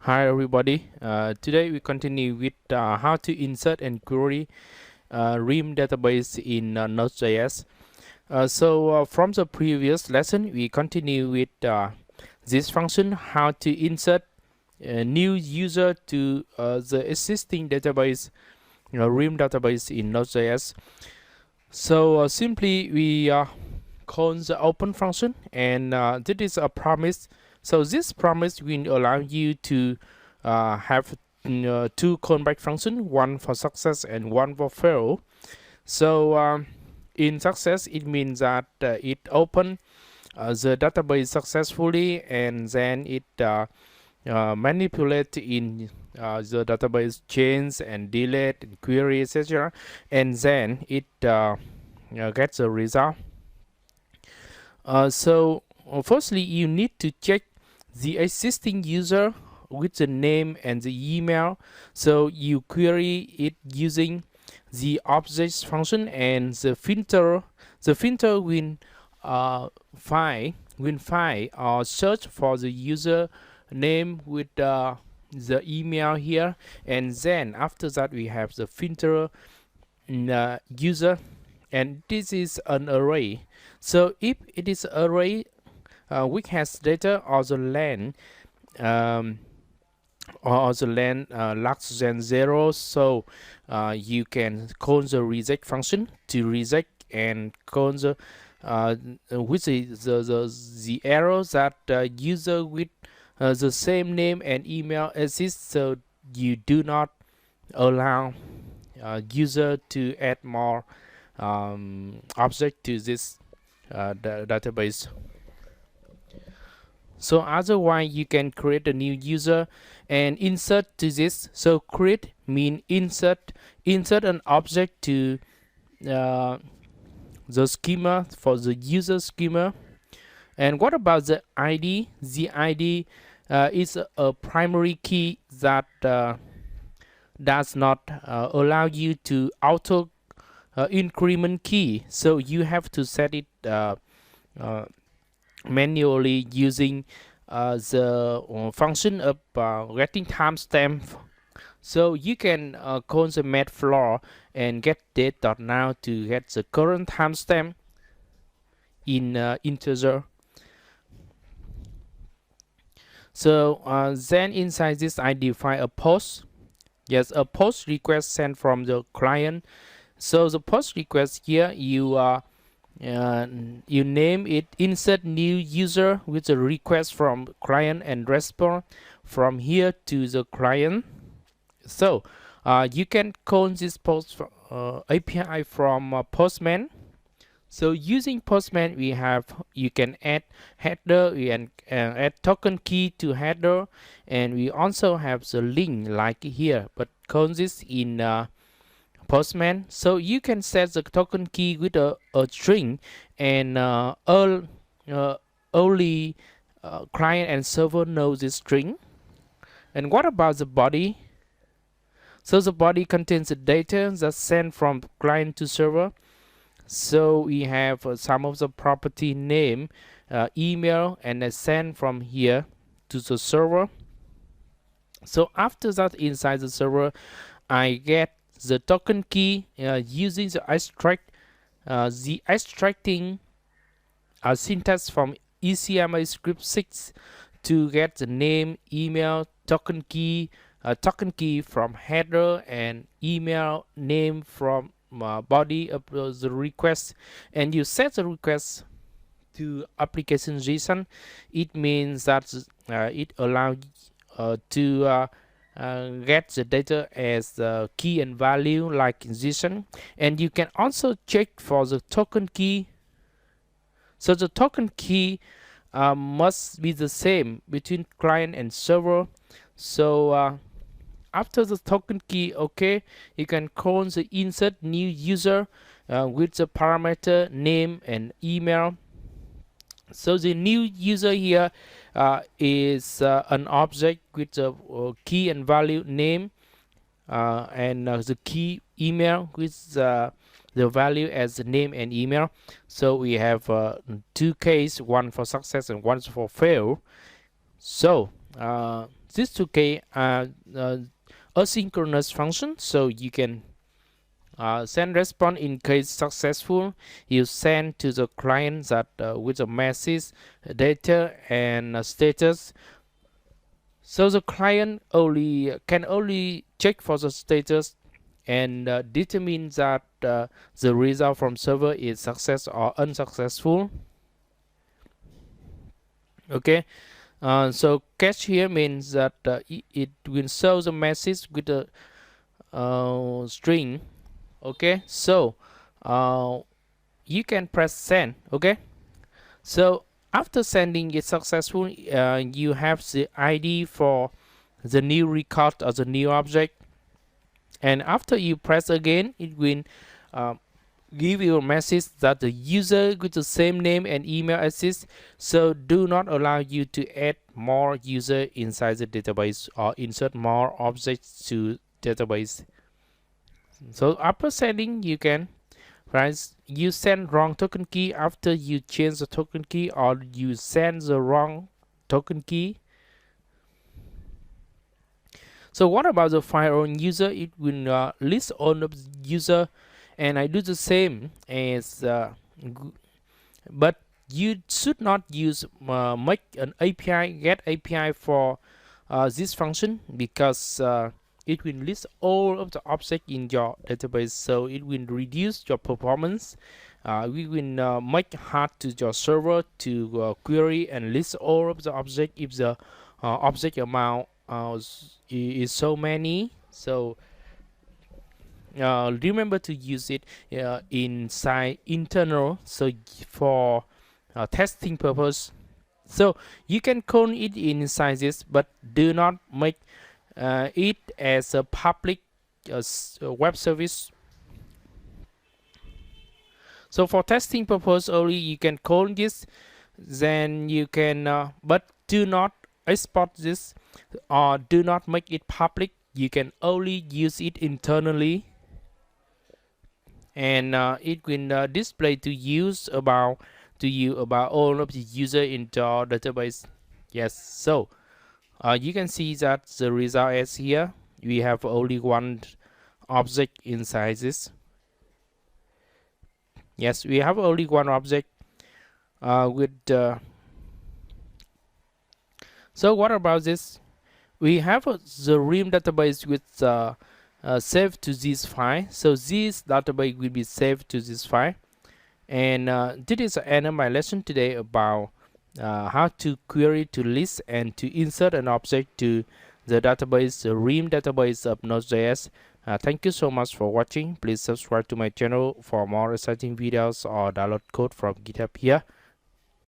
Hi everybody. Today we continue with how to insert and query Realm database in NodeJs. From the previous lesson, we continue with this function, how to insert a new user to the existing database, Realm database in NodeJs. Simply we call the open function, and this is a promise. So this promise will allow you to have two callback functions, one for success and one for fail. So in success, it means that it opened the database successfully, and then it manipulate in the database, change and delete and query, etc. And then it gets a result. Firstly, you need to check the existing user with the name and the email. So you query it using the objects function, and the filter will find or search for the user name with the email here, and then after that we have the filter user, and this is an array. So if it is array which has data or the length larger than 0, so you can call the reject function to reject, and call the which is the error that user with the same name and email exists, so you do not allow user to add more object to this database. So otherwise you can create a new user and insert to this. So create mean insert an object to the schema, for the user schema. And what about the ID? The ID is a primary key that does not allow you to auto increment key, so you have to set it manually using the function of getting timestamp. So you can call the math floor and get date.now to get the current timestamp in integer. So then inside this I define a post. Yes, a post request sent from the client. So the post request here, you name it insert new user with a request from client and respond from here to the client. So you can call this post API from Postman. So using Postman, you can add header, we can add token key to header, and we also have the link like here, but call this in Postman. So you can set the token key with a string, and only client and server know this string. And what about the body? So the body contains the data that's sent from client to server. So we have some of the property name, email, and send from here to the server. So after that, inside the server, I get the token key using the extracting syntax from ECMA script 6 to get the name, email, token key from header, and email name from body of the request. And you set the request to application JSON. It means that it allows to get the data as the key and value like in JSON. And you can also check for the token key. So the token key must be the same between client and server. So after the token key, okay, you can call the insert new user with the parameter name and email. So the new user here is an object with the key and value name, and the key email with the value as the name and email. So we have two cases, one for success and one for fail. So these 2k are asynchronous function, so you can send response in case successful. You send to the client that with a message, data, and status. So the client can only check for the status and determine that the result from server is success or unsuccessful. Okay, so catch here means that it will show the message with a string. Okay, so you can press send. Okay, so after sending it successful, you have the ID for the new record or the new object, and after you press again, it will give you a message that the user with the same name and email exists, so do not allow you to add more user inside the database or insert more objects to database. So after sending, you can you send wrong token key after you change the token key, or you send the wrong token key. So what about the file on user? It will list all of the user, and I do the same as but you should not use make an API get API for this function, because it will list all of the objects in your database, so it will reduce your performance. We will make hard to your server to query and list all of the objects if the object amount is so many. So remember to use it inside internal, so for testing purpose. So you can call it inside this, but do not make it as a public web service. So for testing purpose only, you can call this, then you can but do not export this or do not make it public. You can only use it internally, and it will display to you about all of the user in your database. Yes, so you can see that the result is here. We have only one object inside this. Yes, we have only one object with so what about this? We have the Realm database with saved to this file. So this database will be saved to this file. And this is the end of my lesson today about how to query, to list, and to insert an object to the database, the Realm database of NodeJs. Thank you so much for watching. Please subscribe to my channel for more exciting videos or download code from GitHub here.